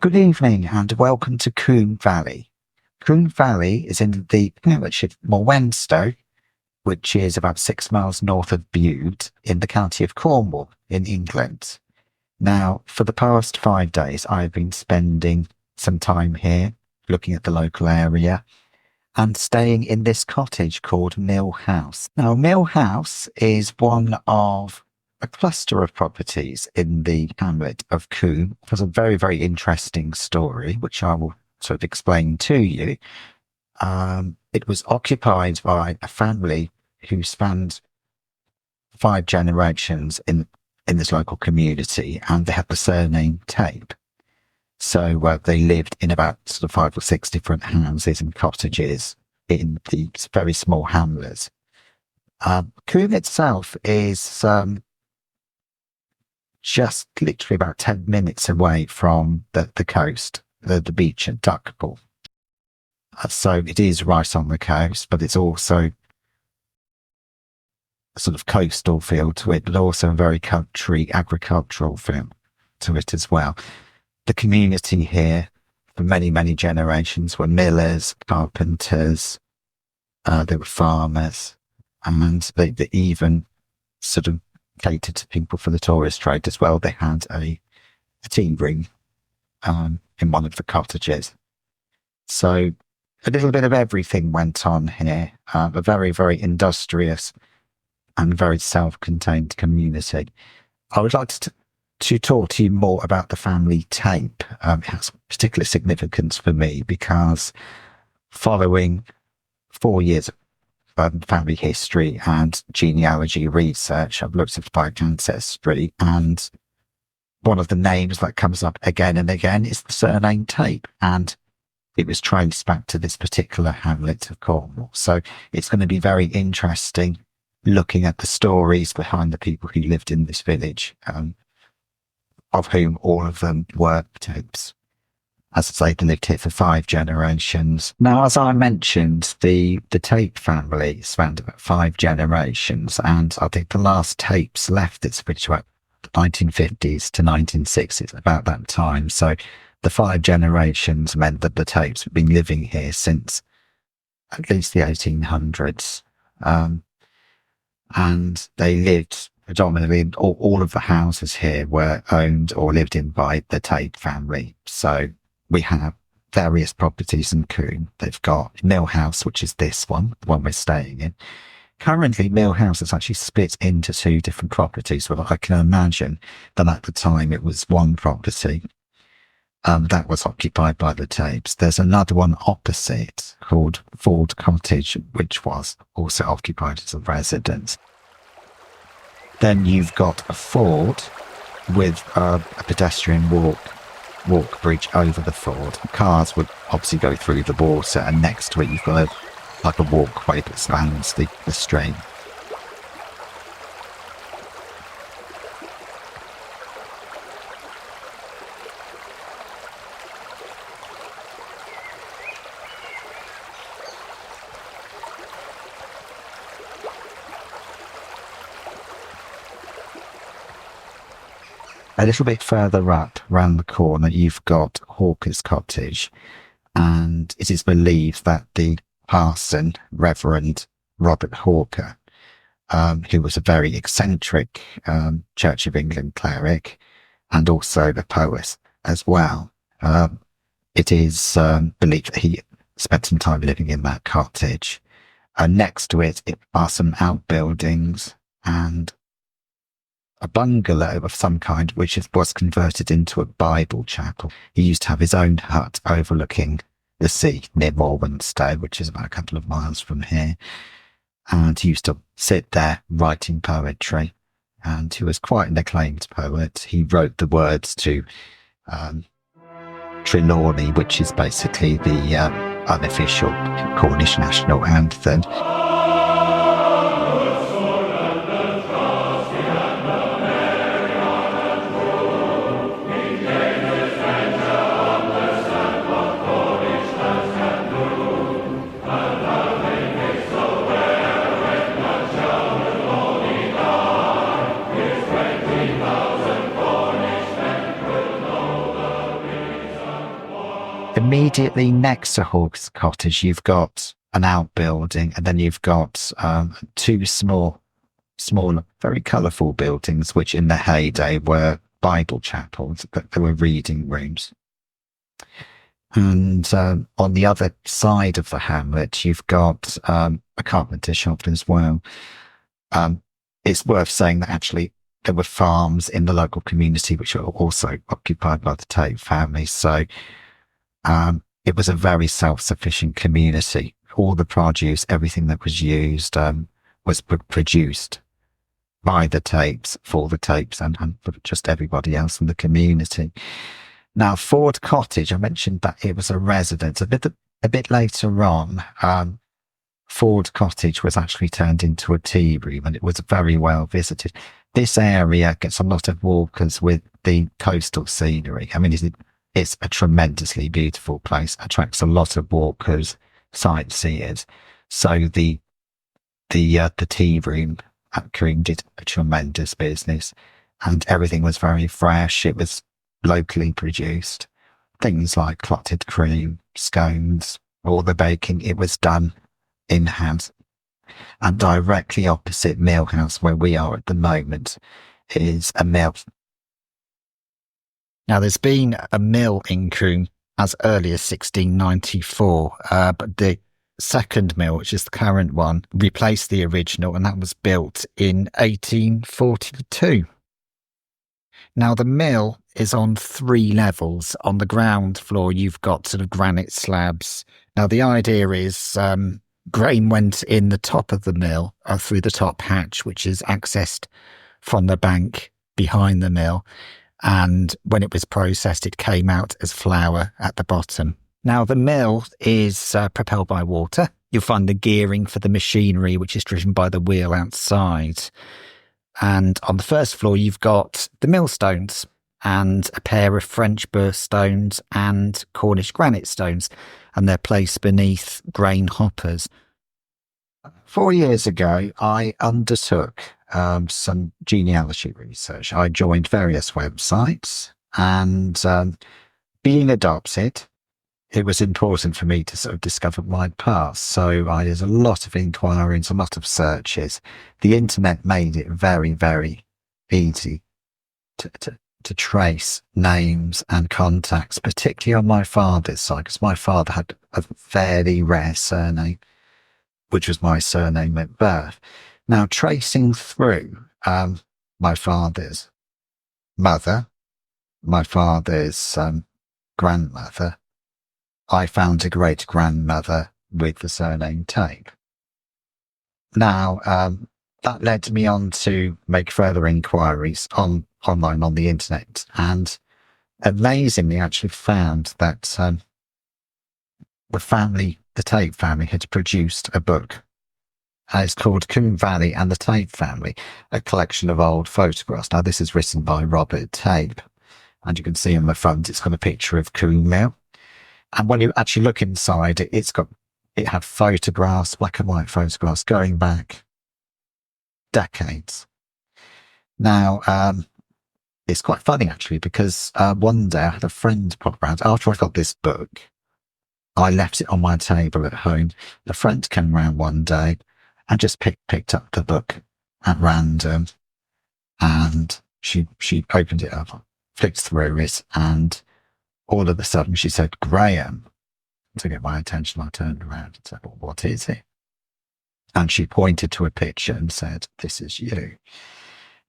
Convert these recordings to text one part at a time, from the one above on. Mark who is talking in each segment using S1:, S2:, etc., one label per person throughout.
S1: Good evening and welcome to Combe Valley. Combe Valley is in the parish of Morwenstow, which is about 6 miles north of Bude in the county of Cornwall in England. Now, for the past 5 days, I've been spending some time here looking at the local area and staying in this cottage called Mill House. Now, Mill House is one of a cluster of properties in the hamlet of Combe. It has a very, very interesting story, which I will sort of explain to you. It was occupied by a family who spanned 5 generations in this local community, and they had the surname Tape. So they lived in about sort of 5 or 6 different houses and cottages in these very small hamlets. Combe itself is just literally about 10 minutes away from the coast, the beach at Duckpool. So it is right on the coast, but it's also a sort of coastal feel to it, but also a very country agricultural feel to it as well. The community here for many, many generations were millers, carpenters, they were farmers, and they even sort of catered to people for the tourist trade as well. They had a tea room in one of the cottages. So a little bit of everything went on here. A very, very industrious and very self-contained community. I would like to talk to you more about the family Tape. It has particular significance for me because following 4 years of family history and genealogy research, I've looked at my ancestry, and one of the names that comes up again and again is the surname Tape, and it was traced back to this particular hamlet of Cornwall. So it's going to be very interesting looking at the stories behind the people who lived in this village, of whom all of them were Tapes. As I say, they lived here for 5 generations. Now, as I mentioned, the Tape family spanned about 5 generations, and I think the last Tapes left this village about the 1950s to 1960s, about that time. So the 5 generations meant that the Tapes have been living here since at least the 1800s. And they lived predominantly, all of the houses here were owned or lived in by the Tape family. So we have various properties in Combe. They've got Mill House, which is this one, the one we're staying in. Currently, Mill House is actually split into 2 different properties, but I can imagine that at the time it was one property that was occupied by the Tapes. There's another one opposite called Ford Cottage, which was also occupied as a residence. Then you've got a ford with a pedestrian walk bridge over the ford. Cars would obviously go through the water, and next to it you've got a walkway that spans the stream. A little bit further up, round the corner, you've got Hawker's Cottage, and it is believed that the parson, Reverend Robert Hawker, who was a very eccentric Church of England cleric and also a poet as well, it is believed that he spent some time living in that cottage. Next to it are some outbuildings and a bungalow of some kind, which was converted into a Bible chapel. He used to have his own hut overlooking the sea near Morwenstow, which is about a couple of miles from here. And he used to sit there writing poetry. And he was quite an acclaimed poet. He wrote the words to Trelawney, which is basically the unofficial Cornish national anthem. immediately next to Hawkes Cottage, you've got an outbuilding, and then you've got two small, very colourful buildings, which in the heyday were Bible chapels, but they were reading rooms. And on the other side of the hamlet, you've got a carpenter shop as well. It's worth saying that actually there were farms in the local community which were also occupied by the Tate family. So it was a very self-sufficient community. All the produce, everything that was used, was produced by the Tates, for the Tates, and for just everybody else in the community. Now, Ford Cottage, I mentioned that it was a residence. A bit later on, Ford Cottage was actually turned into a tea room, and it was very well visited. This area gets a lot of walkers with the coastal scenery. I mean, it's a tremendously beautiful place, attracts a lot of walkers, sightseers. So the tea room at Coombe did a tremendous business, and everything was very fresh. It was locally produced. Things like clotted cream, scones, all the baking, it was done in-house. And directly opposite Millhouse, where we are at the moment, is a mill. Now, there's been a mill in Coombe as early as 1694, but the second mill, which is the current one, replaced the original, and that was built in 1842. Now, the mill is on 3 levels. On the ground floor, you've got sort of granite slabs. Now, the idea is grain went in the top of the mill through the top hatch, which is accessed from the bank behind the mill. And when it was processed, it came out as flour at the bottom. Now, the mill is propelled by water. You'll find the gearing for the machinery, which is driven by the wheel outside. And on the first floor, you've got the millstones and a pair of French burst stones and Cornish granite stones, and they're placed beneath grain hoppers. 4 years ago, I undertook some genealogy research. I joined various websites, and being adopted, it was important for me to sort of discover my past. So I did a lot of inquiries, a lot of searches. The internet made it very, very easy to trace names and contacts, particularly on my father's side, because my father had a fairly rare surname, which was my surname at birth. Now, tracing through my father's mother, my father's grandmother, I found a great-grandmother with the surname Tate. Now, that led me on to make further inquiries online on the internet, and amazingly actually found that the Tate family had produced a book. It's called Coombe Valley and the Tate Family, a collection of old photographs. Now, this is written by Robert Tate, and you can see on the front it's got a picture of Coombe Mill. And when you actually look inside, it had photographs, black and white photographs, going back decades. Now, it's quite funny actually, because one day I had a friend pop around. After I got this book, I left it on my table at home. A friend came around one day and just picked up the book at random, and she opened it up, flicked through it, and all of a sudden she said, "Graham." To get my attention, I turned around and said, "Well, what is it?" And she pointed to a picture and said, "This is you."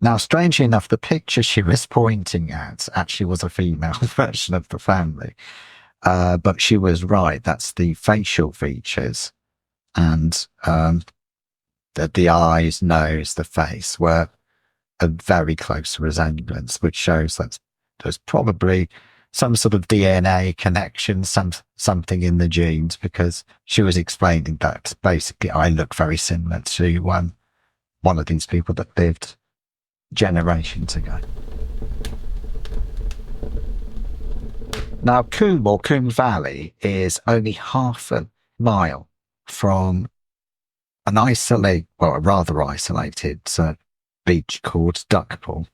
S1: Now, strangely enough, the picture she was pointing at actually was a female version of the family. But she was right. That's the facial features, and the eyes, nose, the face were a very close resemblance, which shows that there's probably some sort of DNA connection, something in the genes, because she was explaining that basically I look very similar to one of these people that lived generations ago. Now, Coombe Valley is only half a mile from a rather isolated beach called Duckpool.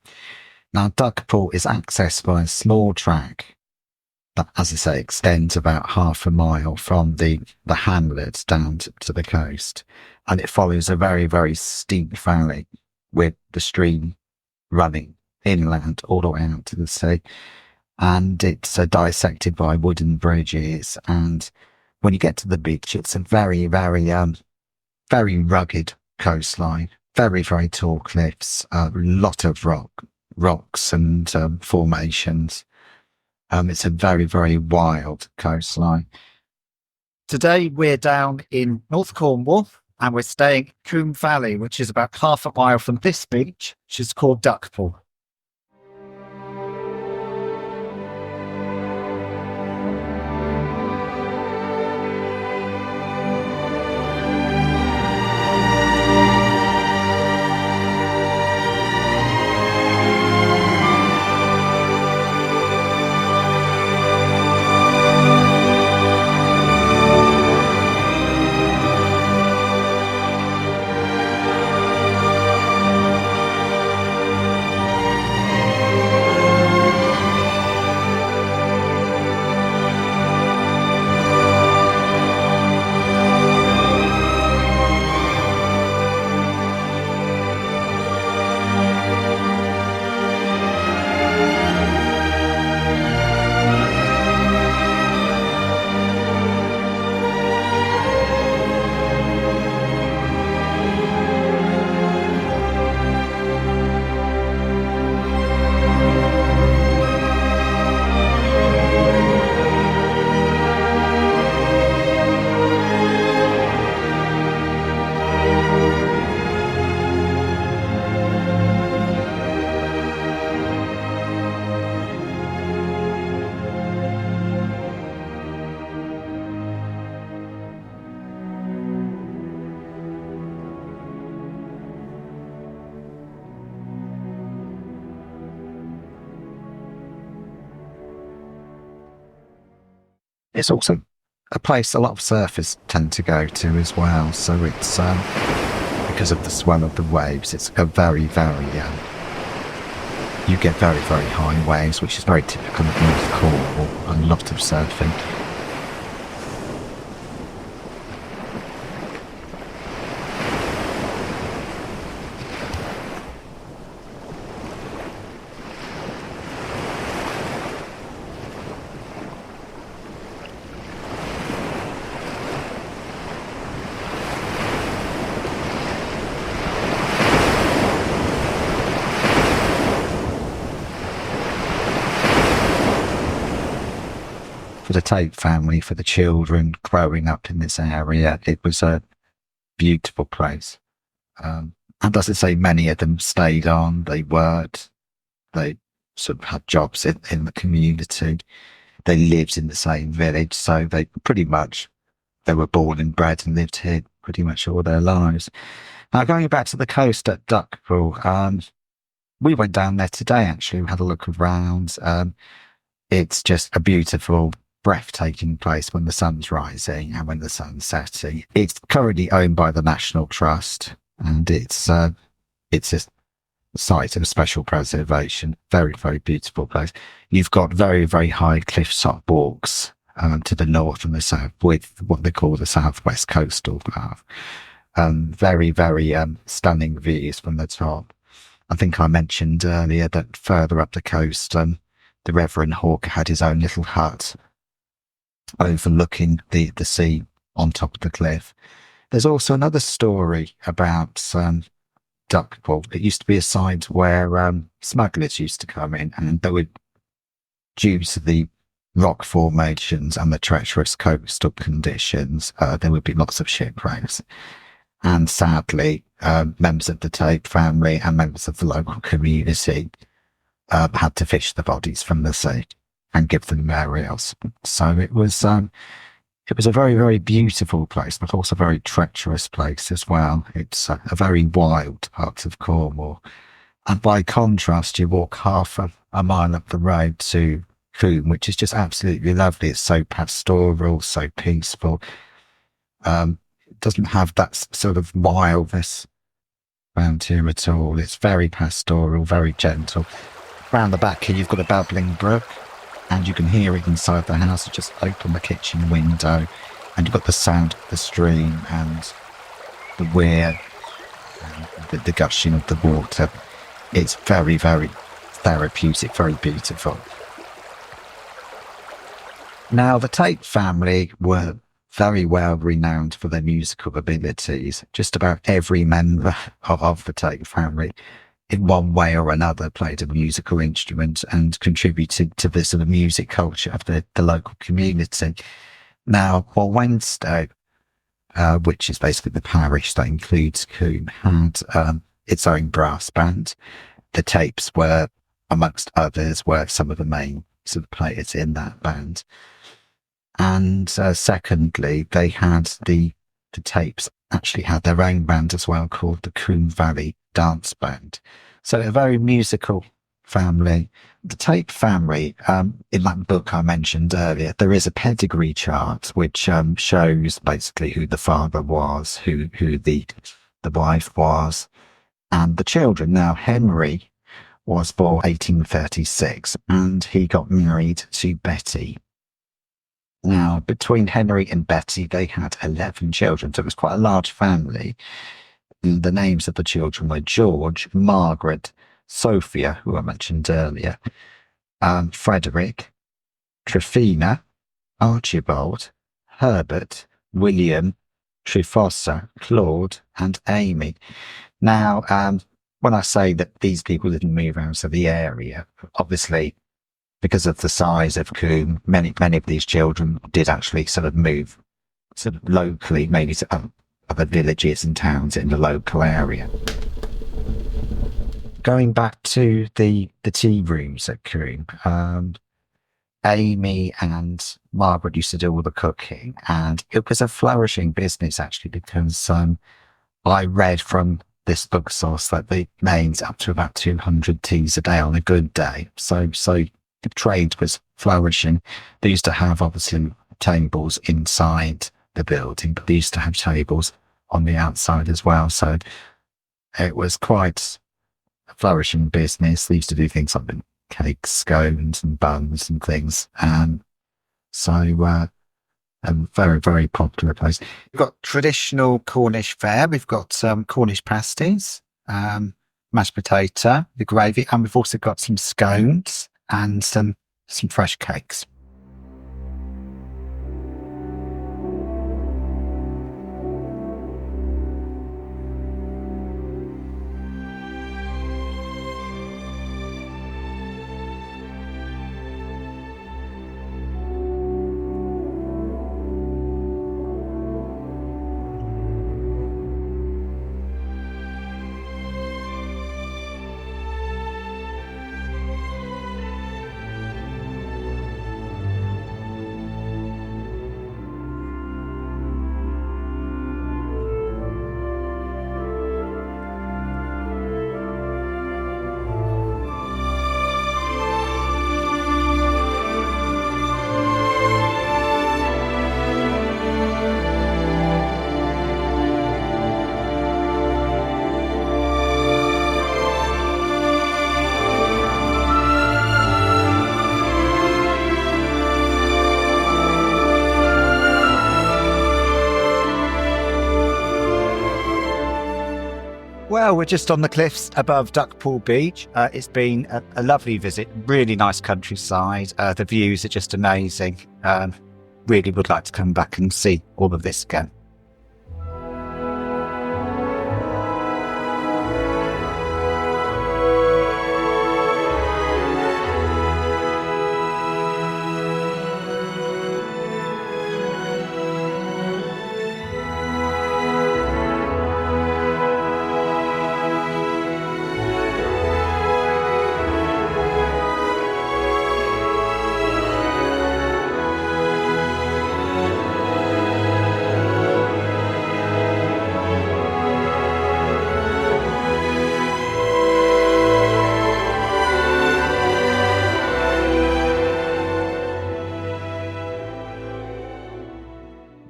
S1: Now, Duckpool is accessed by a small track that, as I say, extends about half a mile from the hamlets down to the coast. And it follows a very, very steep valley with the stream running inland all the way out to the sea. And it's dissected by wooden bridges. And when you get to the beach, it's a very, very, very rugged coastline, very, very tall cliffs, a lot of rocks and formations. It's a very, very wild coastline. Today we're down in North Cornwall and we're staying at Coombe Valley, which is about half a mile from this beach, which is called Duckpool. It's also a place a lot of surfers tend to go to as well. So it's because of the swell of the waves, it's a very, very you get very, very high waves, which is very typical of North Cornwall, and a lot of surfing. For the Tate family, for the children growing up in this area, it was a beautiful place. And as I say, many of them stayed on, they worked, they sort of had jobs in the community. They lived in the same village, so they were born and bred and lived here pretty much all their lives. Now, going back to the coast at Duckpool, we went down there today, actually. We had a look around. It's just a beautiful, breathtaking place when the sun's rising and when the sun's setting. It's currently owned by the National Trust, and it's a site of special preservation. Very, very beautiful place. You've got very, very high cliff-top walks to the north and the south with what they call the southwest coastal path. Very, very stunning views from the top. I think I mentioned earlier that further up the coast, the Reverend Hawker had his own little hut overlooking the sea on top of the cliff. There's also another story about Duckpool. It used to be a site where smugglers used to come in, and they would, due to the rock formations and the treacherous coastal conditions, there would be lots of shipwrecks. And sadly, members of the Tate family and members of the local community had to fish the bodies from the sea and give them burials. So it was a very, very beautiful place, but also a very treacherous place as well. It's a very wild part of Cornwall. And by contrast, you walk half a mile up the road to Coombe, which is just absolutely lovely. It's so pastoral, so peaceful. It doesn't have that sort of wildness around here at all. It's very pastoral, very gentle. Round the back here, you've got a babbling brook. and you can hear it inside the house. You just open the kitchen window and you've got the sound of the stream and the weir, the gushing of the water. It's very, very therapeutic, very beautiful. Now, the Tate family were very well renowned for their musical abilities. Just about every member of the Tate family, in one way or another, played a musical instrument and contributed to the sort of music culture of the local community. Now, Wednesday, which is basically the parish that includes Coombe, had its own brass band. The Tapes were, amongst others, were some of the main sort of players in that band. And secondly, they had the Tapes actually had their own band as well, called the Coombe Valley Dance Band. So a very musical family. The Tate family, in that book I mentioned earlier, there is a pedigree chart which shows basically who the father was, who the wife was, and the children. Now, Henry was born 1836 and he got married to Betty. Now, between Henry and Betty, they had 11 children, so it was quite a large family. And the names of the children were George, Margaret, Sophia, who I mentioned earlier, Frederick, Tryphena, Archibald, Herbert, William, Tryphosa, Claude, and Amy. Now, when I say that these people didn't move out of the area, obviously, because of the size of Coombe, many of these children did actually sort of move sort of locally, maybe to other villages and towns in the local area. Going back to the tea rooms at Coombe, Amy and Margaret used to do all the cooking, and it was a flourishing business actually, because I read from this book source that they made up to about 200 teas a day on a good day. So the trade was flourishing. They used to have obviously tables inside the building, but they used to have tables on the outside as well. So it was quite a flourishing business. They used to do things like cakes, scones and buns and things. And so a very, very popular place. We've got traditional Cornish fare. We've got some Cornish pasties, mashed potato, the gravy, and we've also got some scones and some fresh cakes. Well, we're just on the cliffs above Duckpool Beach. It's been a lovely visit, really nice countryside. The views are just amazing. Really would like to come back and see all of this again.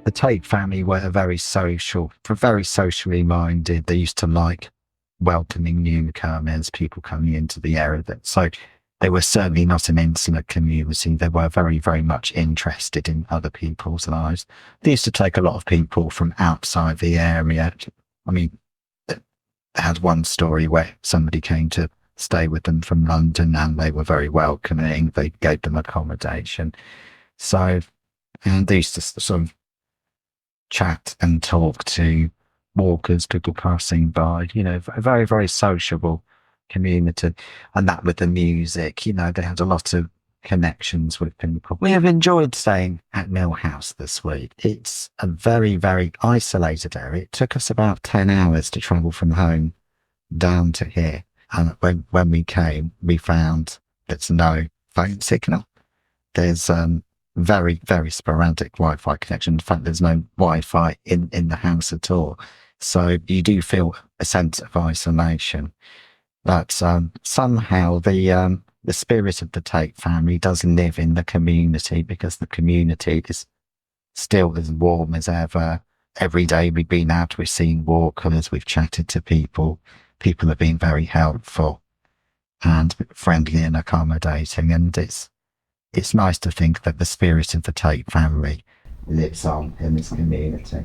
S1: The Tate family were very socially minded. They used to like welcoming newcomers, people coming into the area. So They were certainly not an insular community. They were very, very much interested in other people's lives. They used to take a lot of people from outside the area. I mean, they had one story where somebody came to stay with them from London, and they were very welcoming. They gave them accommodation. So, and they used to sort of chat and talk to walkers, people passing by, a very, very sociable community. And that with the music, they had a lot of connections with people. We have enjoyed staying at Mill House this week. It's a very, very isolated area. It took us about 10 hours to travel from home down to here. And when we came, we found there's no phone signal. There's very, very sporadic Wi-Fi connection. In fact, there's no Wi-Fi in the house at all. So you do feel a sense of isolation. But somehow the spirit of the Tate family does live in the community, because the community is still as warm as ever. Every day we've been out, we've seen walkers, we've chatted to people. People have been very helpful and friendly and accommodating. And it's nice to think that the spirit of the Tate family lives on in this community.